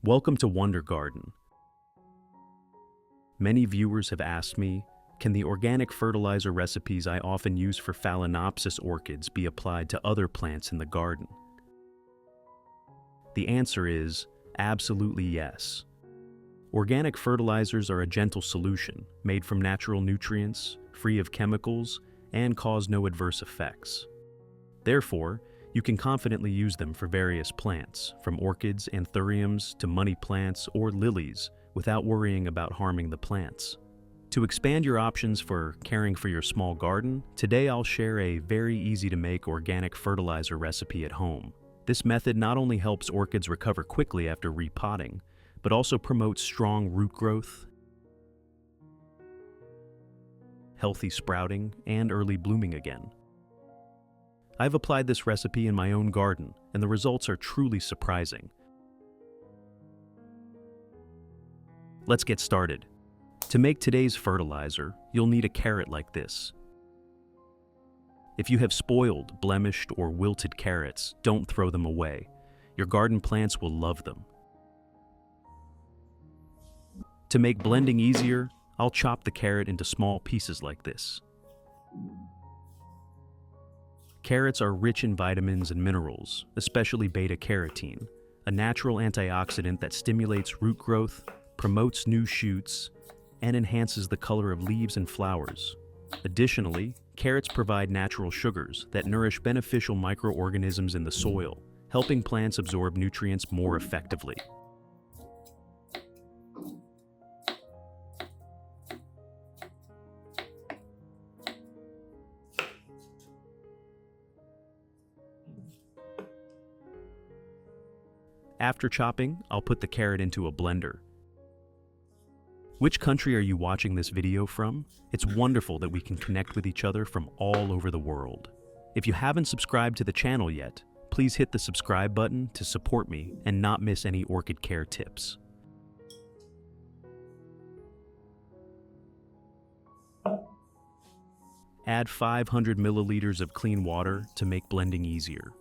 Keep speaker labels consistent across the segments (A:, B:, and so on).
A: Welcome to Wonder Garden. Many viewers have asked me, can the organic fertilizer recipes I often use for Phalaenopsis orchids be applied to other plants in the garden? The answer is absolutely yes. Organic fertilizers are a gentle solution made from natural nutrients, free of chemicals, and cause no adverse effects. Therefore, you can confidently use them for various plants, from orchids, anthuriums, to money plants, or lilies, without worrying about harming the plants. To expand your options for caring for your small garden, today I'll share a very easy-to-make organic fertilizer recipe at home. This method not only helps orchids recover quickly after repotting, but also promotes strong root growth, healthy sprouting, and early blooming again. I've applied this recipe in my own garden, and the results are truly surprising. Let's get started. To make today's fertilizer, you'll need a carrot like this. If you have spoiled, blemished, or wilted carrots, don't throw them away. Your garden plants will love them. To make blending easier, I'll chop the carrot into small pieces like this. Carrots are rich in vitamins and minerals, especially beta-carotene, a natural antioxidant that stimulates root growth, promotes new shoots, and enhances the color of leaves and flowers. Additionally, carrots provide natural sugars that nourish beneficial microorganisms in the soil, helping plants absorb nutrients more effectively. After chopping, I'll put the carrot into a blender. Which country are you watching this video from? It's wonderful that we can connect with each other from all over the world. If you haven't subscribed to the channel yet, please hit the subscribe button to support me and not miss any orchid care tips. Add 500 milliliters of clean water to make blending easier.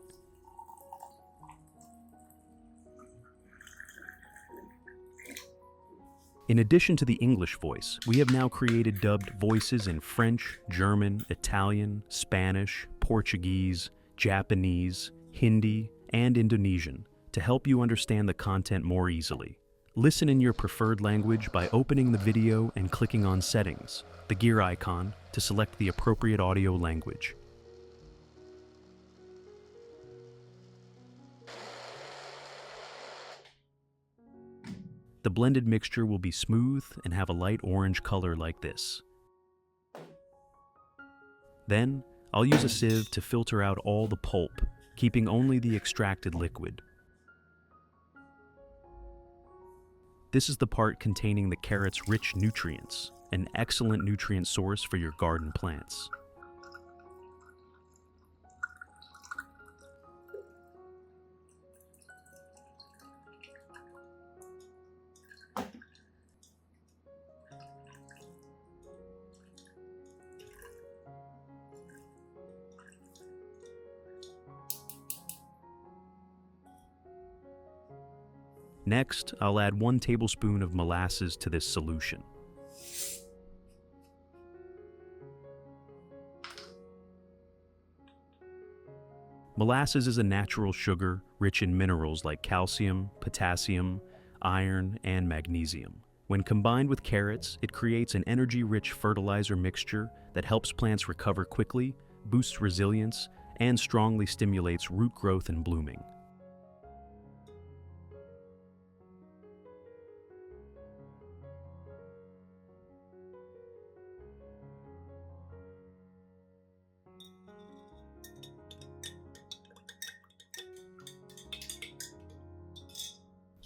A: In addition to the English voice, we have now created dubbed voices in French, German, Italian, Spanish, Portuguese, Japanese, Hindi, and Indonesian to help you understand the content more easily. Listen in your preferred language by opening the video and clicking on Settings, the gear icon, to select the appropriate audio language. The blended mixture will be smooth and have a light orange color like this. Then, I'll use a sieve to filter out all the pulp, keeping only the extracted liquid. This is the part containing the carrot's rich nutrients, an excellent nutrient source for your garden plants. Next, I'll add 1 tablespoon of molasses to this solution. Molasses is a natural sugar rich in minerals like calcium, potassium, iron, and magnesium. When combined with carrots, it creates an energy-rich fertilizer mixture that helps plants recover quickly, boosts resilience, and strongly stimulates root growth and blooming.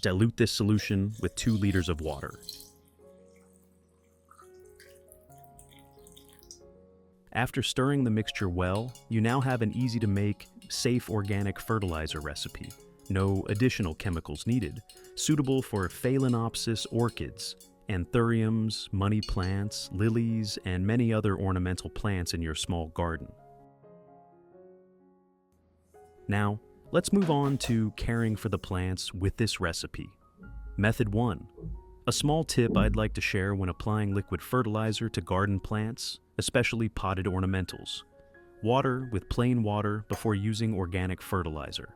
A: Dilute this solution with 2 liters of water. After stirring the mixture well, you now have an easy-to-make, safe organic fertilizer recipe. No additional chemicals needed, suitable for Phalaenopsis orchids, anthuriums, money plants, lilies, and many other ornamental plants in your small garden. Now, let's move on to caring for the plants with this recipe. Method 1. A small tip I'd like to share when applying liquid fertilizer to garden plants, especially potted ornamentals. Water with plain water before using organic fertilizer.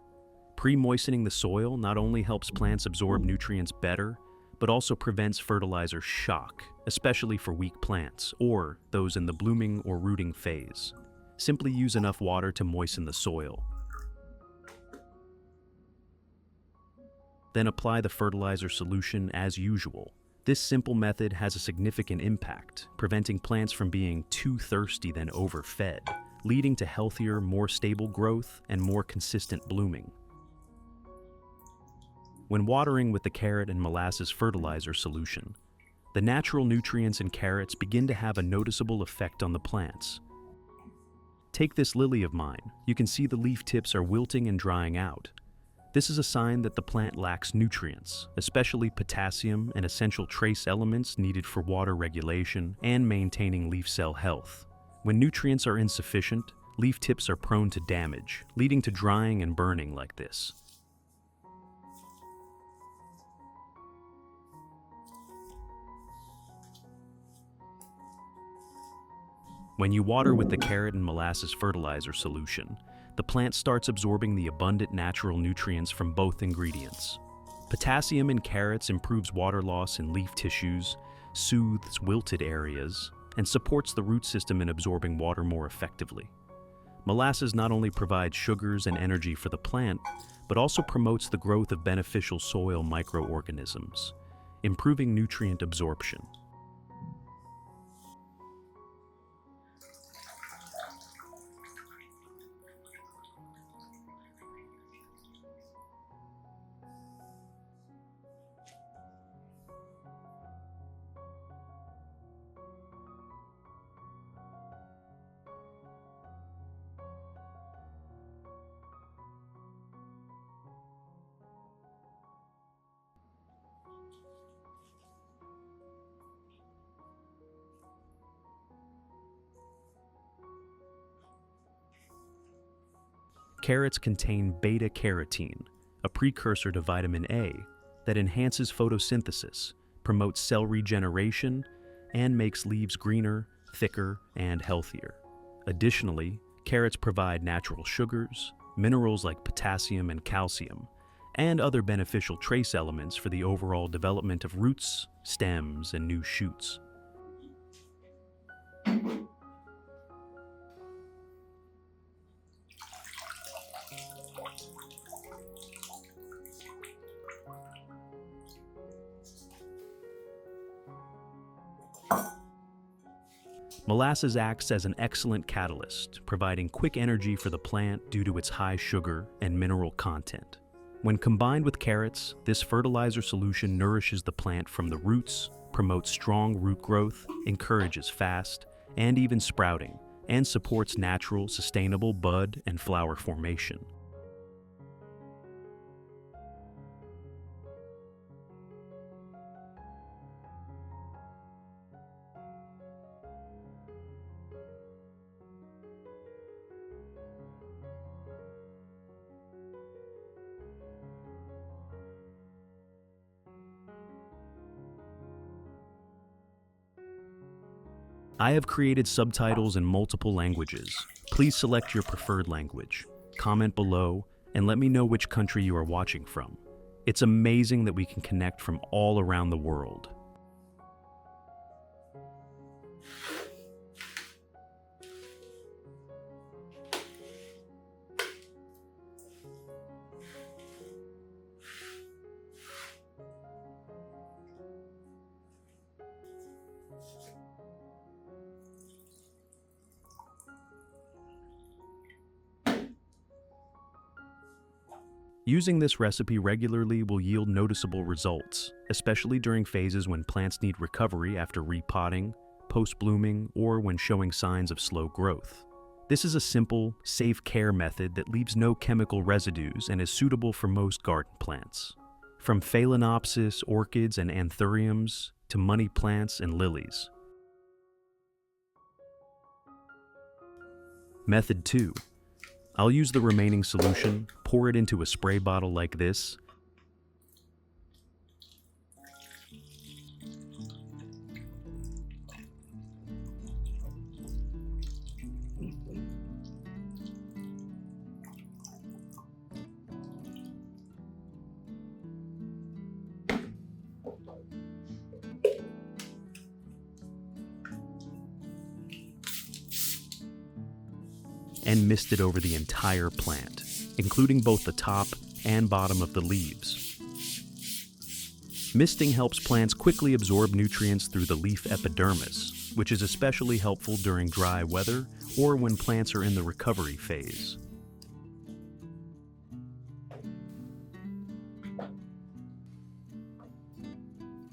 A: Pre-moistening the soil not only helps plants absorb nutrients better, but also prevents fertilizer shock, especially for weak plants or those in the blooming or rooting phase. Simply use enough water to moisten the soil. Then apply the fertilizer solution as usual. This simple method has a significant impact, preventing plants from being too thirsty than overfed, leading to healthier, more stable growth and more consistent blooming. When watering with the carrot and molasses fertilizer solution, the natural nutrients in carrots begin to have a noticeable effect on the plants. Take this lily of mine. You can see the leaf tips are wilting and drying out. This is a sign that the plant lacks nutrients, especially potassium and essential trace elements needed for water regulation and maintaining leaf cell health. When nutrients are insufficient, leaf tips are prone to damage, leading to drying and burning like this. When you water with the carrot and molasses fertilizer solution, the plant starts absorbing the abundant natural nutrients from both ingredients. Potassium in carrots improves water loss in leaf tissues, soothes wilted areas, and supports the root system in absorbing water more effectively. Molasses not only provides sugars and energy for the plant, but also promotes the growth of beneficial soil microorganisms, improving nutrient absorption. Carrots contain beta-carotene, a precursor to vitamin A that enhances photosynthesis, promotes cell regeneration, and makes leaves greener, thicker, and healthier. Additionally, carrots provide natural sugars, minerals like potassium and calcium, and other beneficial trace elements for the overall development of roots, stems, and new shoots. Molasses acts as an excellent catalyst, providing quick energy for the plant due to its high sugar and mineral content. When combined with carrots, this fertilizer solution nourishes the plant from the roots, promotes strong root growth, encourages fast and even sprouting, and supports natural, sustainable bud and flower formation. I have created subtitles in multiple languages. Please select your preferred language. Comment below and let me know which country you are watching from. It's amazing that we can connect from all around the world. Using this recipe regularly will yield noticeable results, especially during phases when plants need recovery after repotting, post-blooming, or when showing signs of slow growth. This is a simple, safe care method that leaves no chemical residues and is suitable for most garden plants. From phalaenopsis, orchids, and anthuriums to money plants and lilies. Method 2. I'll use the remaining solution, pour it into a spray bottle like this, and mist it over the entire plant, including both the top and bottom of the leaves. Misting helps plants quickly absorb nutrients through the leaf epidermis, which is especially helpful during dry weather or when plants are in the recovery phase.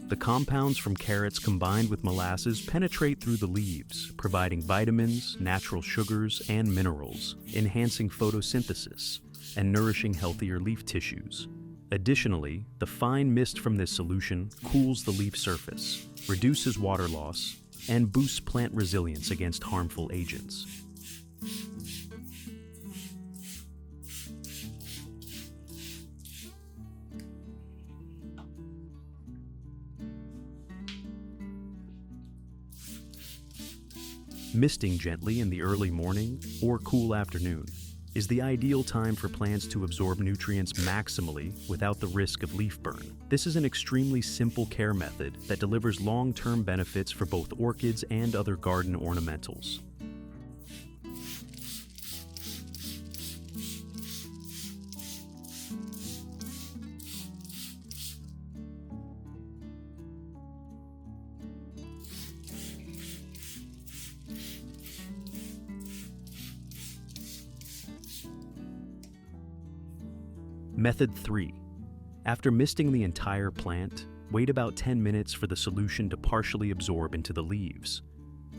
A: The compounds from carrots combined with molasses penetrate through the leaves, providing vitamins, natural sugars, and minerals, enhancing photosynthesis and nourishing healthier leaf tissues. Additionally, the fine mist from this solution cools the leaf surface, reduces water loss, and boosts plant resilience against harmful agents. Misting gently in the early morning or cool afternoon is the ideal time for plants to absorb nutrients maximally without the risk of leaf burn. This is an extremely simple care method that delivers long-term benefits for both orchids and other garden ornamentals. Method 3. After misting the entire plant, wait about 10 minutes for the solution to partially absorb into the leaves.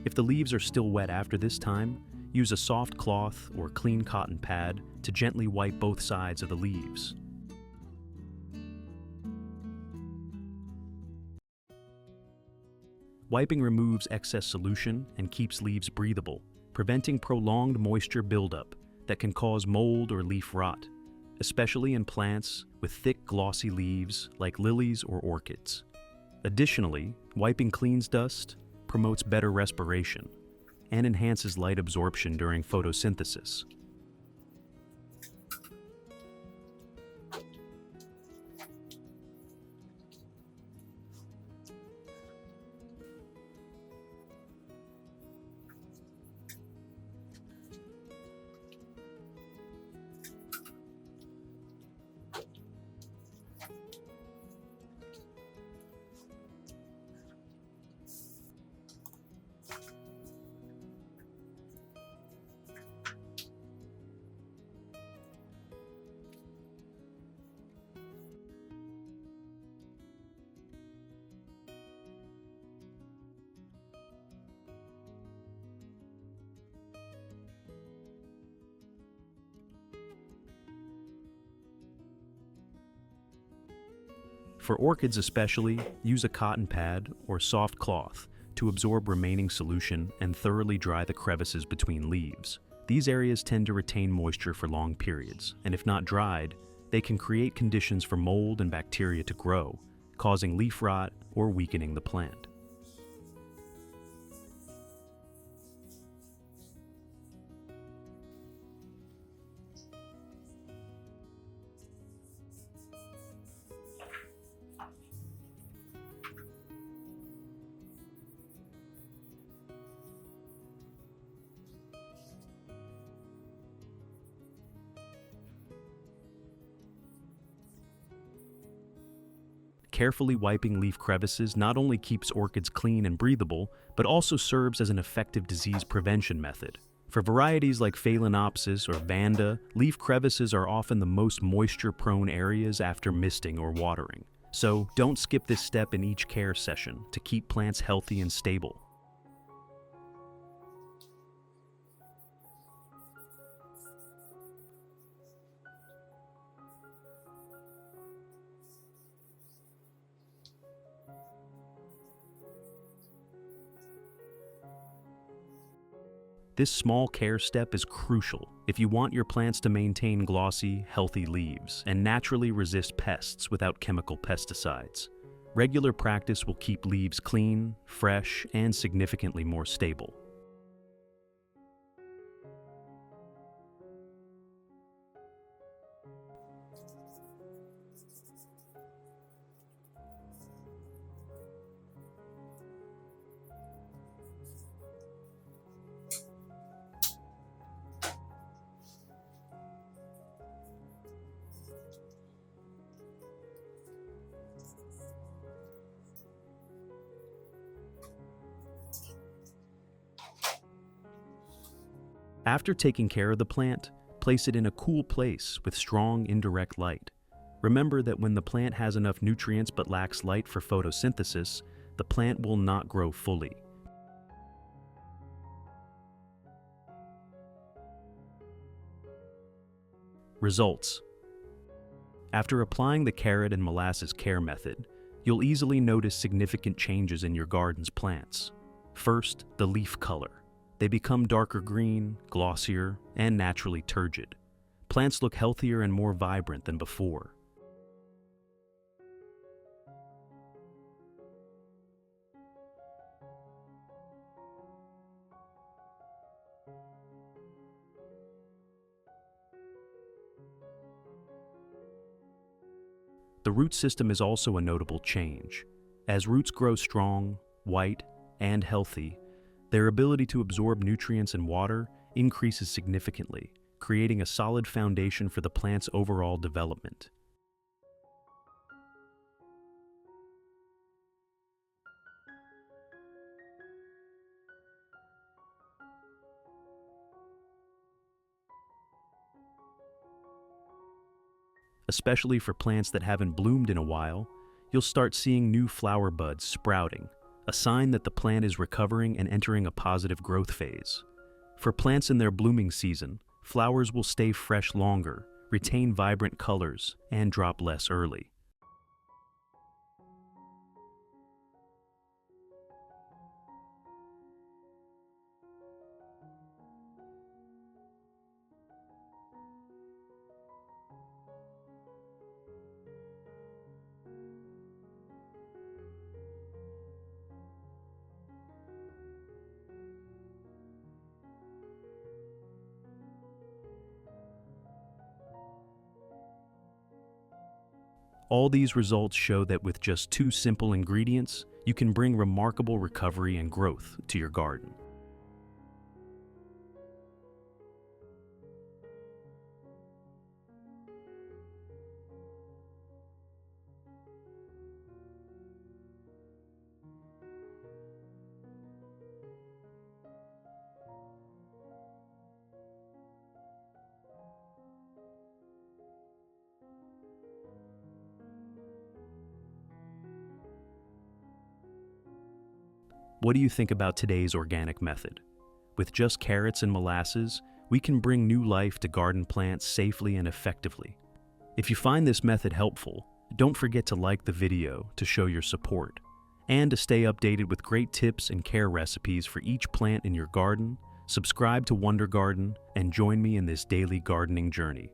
A: If the leaves are still wet after this time, use a soft cloth or clean cotton pad to gently wipe both sides of the leaves. Wiping removes excess solution and keeps leaves breathable, preventing prolonged moisture buildup that can cause mold or leaf rot, especially in plants with thick, glossy leaves like lilies or orchids. Additionally, wiping cleans dust, promotes better respiration, and enhances light absorption during photosynthesis. For orchids especially, use a cotton pad or soft cloth to absorb remaining solution and thoroughly dry the crevices between leaves. These areas tend to retain moisture for long periods, and if not dried, they can create conditions for mold and bacteria to grow, causing leaf rot or weakening the plant. Carefully wiping leaf crevices not only keeps orchids clean and breathable, but also serves as an effective disease prevention method. For varieties like Phalaenopsis or Vanda, leaf crevices are often the most moisture-prone areas after misting or watering. So don't skip this step in each care session to keep plants healthy and stable. This small care step is crucial if you want your plants to maintain glossy, healthy leaves and naturally resist pests without chemical pesticides. Regular practice will keep leaves clean, fresh, and significantly more stable. After taking care of the plant, place it in a cool place with strong indirect light. Remember that when the plant has enough nutrients but lacks light for photosynthesis, the plant will not grow fully. Results. After applying the carrot and molasses care method, you'll easily notice significant changes in your garden's plants. First, the leaf color. They become darker green, glossier, and naturally turgid. Plants look healthier and more vibrant than before. The root system is also a notable change. As roots grow strong, white, and healthy, their ability to absorb nutrients and water increases significantly, creating a solid foundation for the plant's overall development. Especially for plants that haven't bloomed in a while, you'll start seeing new flower buds sprouting, a sign that the plant is recovering and entering a positive growth phase. For plants in their blooming season, flowers will stay fresh longer, retain vibrant colors, and drop less early. All these results show that with just 2 simple ingredients, you can bring remarkable recovery and growth to your garden. What do you think about today's organic method? With just carrots and molasses, we can bring new life to garden plants safely and effectively. If you find this method helpful, don't forget to like the video to show your support. And to stay updated with great tips and care recipes for each plant in your garden, subscribe to Wonder Garden and join me in this daily gardening journey.